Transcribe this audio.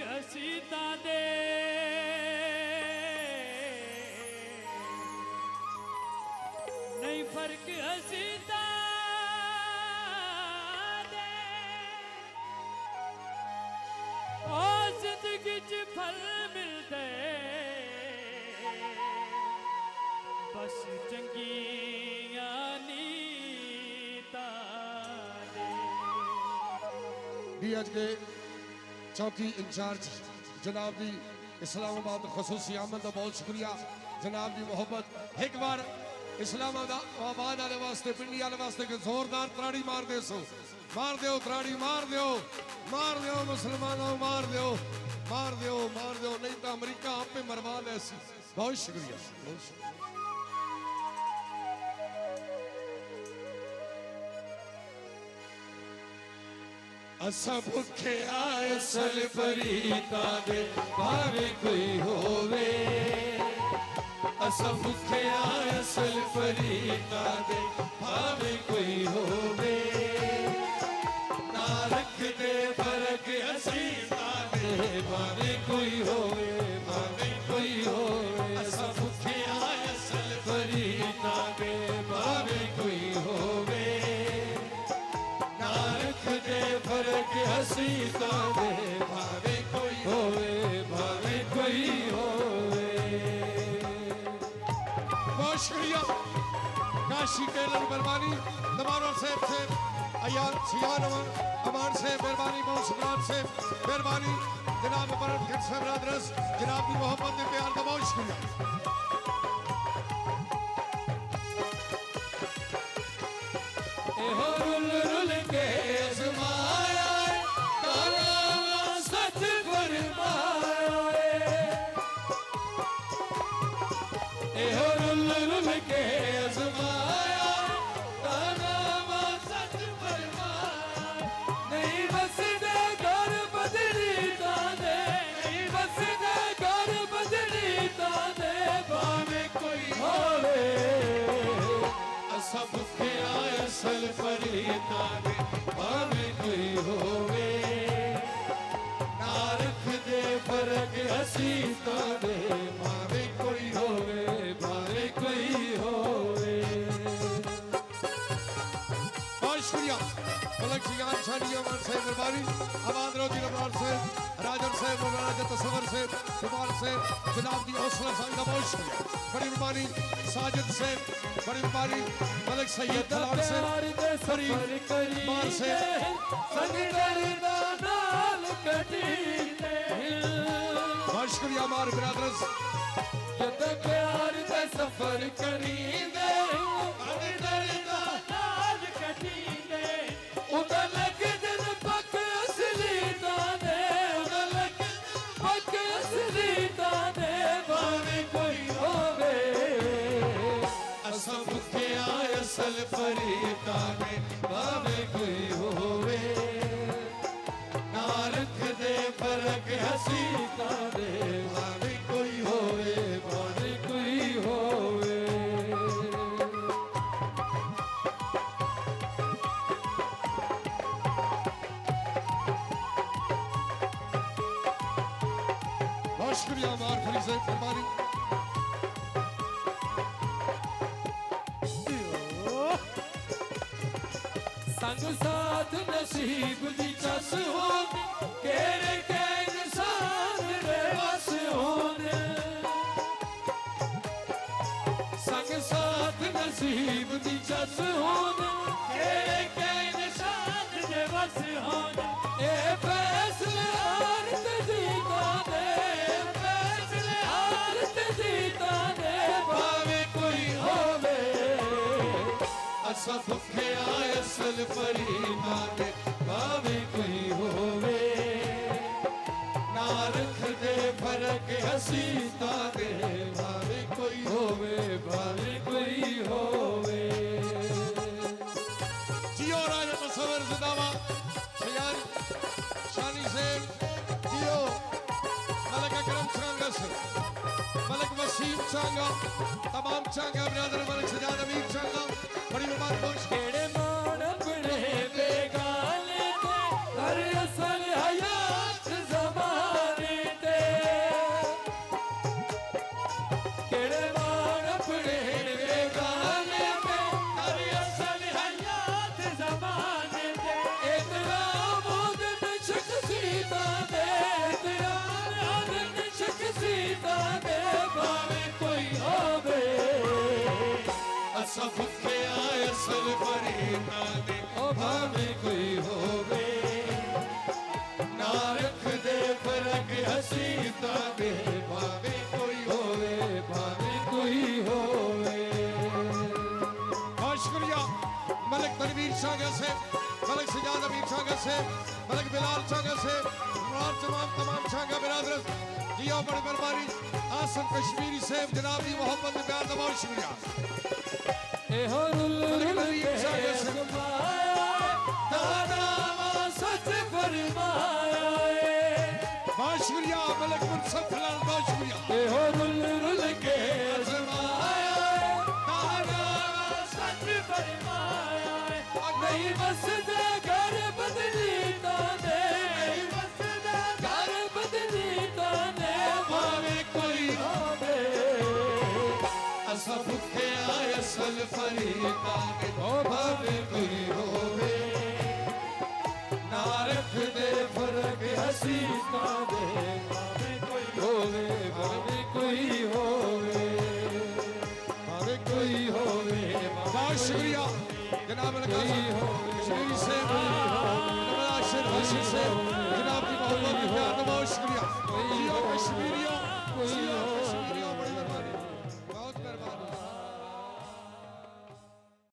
हसीता दे नहीं फर्क हसीता दे ओ जिंदगी च फल मिलते बस चंगिया नीता दे। डीएच के चौकी इंचार्ज जनाब दी इस्लामाबाद खसूसी आमद का बहुत शुक्रिया जनाब दी मोहब्बत। एक बार इस्लामाबाद वाले वास्ते पिंडी वाले वास्ते के जोरदार त्राड़ी मार दे सो मार दो त्राड़ी मार दो मुसलमानों मार दो नहीं तो अमरीका आप पे मरवा ले। बहुत शुक्रिया बहुत शुक्रिया। असा भुखे आए सल फरीदा दे भावे कोई होवे असा भुखे आए सल फरीदा दे भावे कोई होवे ना रख दे फर्क हसीता दे भावे कोई होवे असा भुखे आए सल फरीदा दे भावे कोई होवे फर्क हसीता दे भावे कोई होवे बहुत शुक्रिया काशी टेलर मेहरबानी दमानों से अयान सियान अमान से मेहरबानी मौसरात से मेहरबानी जनाब परम खिर से ब्रदर्स जनाब की मोहब्बत ने प्यार का बहुत शुक्रिया। रुल रुल के आजमाया काला सच फरमाया रुल रुल के आजमाया काला सच फरमाया नहीं बस दे घर बदली ताने नहीं बस दे घर बदली ताने भावे कोई होवे सब के आए सल फरीदा दे भावे कोई होवे ना रख दे फर्क हसीता दे भावे कोई होवे बहुत शुक्रिया मलक सियान शानिया मान से मेहरबानी आबाद रोजी रबार से राजन से मुबारक तस्वर से कुमार से जनाब की हौसला अफजाई का बहुत शुक्रिया। बड़ी मेहरबानी साजिद से बड़ी मेहरबानी मलक सैयद तलार से बड़ी मार से बहुत शुक्रिया हमारे ब्रदर्स प्यार दे सफर करी दे सल फरीदा दे भावे कोई होवे ना रख दे फर्क हसीता दे भावे कोई होवे बहुत शुक्रिया हमारे फरी से मेहरबानी। संग साथ नसीब दी चस हो केड़े के इंसान दे बस होने संग साथ नसीब दी चस होने केड़े के इंसान दे बस होने ए फैसले हारत जीता दे फैसले हारत जीता दे भावे कोई होवे असा भुखे आए सल फरीदा दे भावे कोई होवे ना रख दे फर्क हसीता दे भावे कोई होवे जियो राजा तस्वर जिंदाबाद सियान शानी से जियो मलक अकरम चांगा से मलक वसीम चांगा तमाम चांगा ब्रदर मलक सजाद अमीर चांगा बड़ी मुबारक बहुत केड़े मान बड़े बेगाले थे हर असल हयात ज़माने कश्मीरी साहब जनाब की मोहब्बत में प्यार का बहुत शुक्रिया एहो रुल रुल के समाया तारा सच फरमाया बहुत शुक्रिया मलिक मुनसफ फिलहाल बहुत शुक्रिया एहो रुल रुल के समाया तारा सच फरमाया नहीं बसदा घर बदली ताने नहीं बसदा घर बदली ताने भावे कोई होवे असा भुखे आए असल फरीदा दे ओ भावे कोई होवे ना रख दे फर्क हसीना दे भावे कोई होवे भावे कोई होवे भावे कोई होवे बहुत शुक्रिया जनाब कश्मीरी साहब नवाज हसन साहब जनाब की मोहब्बत में प्यार का बहुत शुक्रिया जियो कश्मीरियों जियो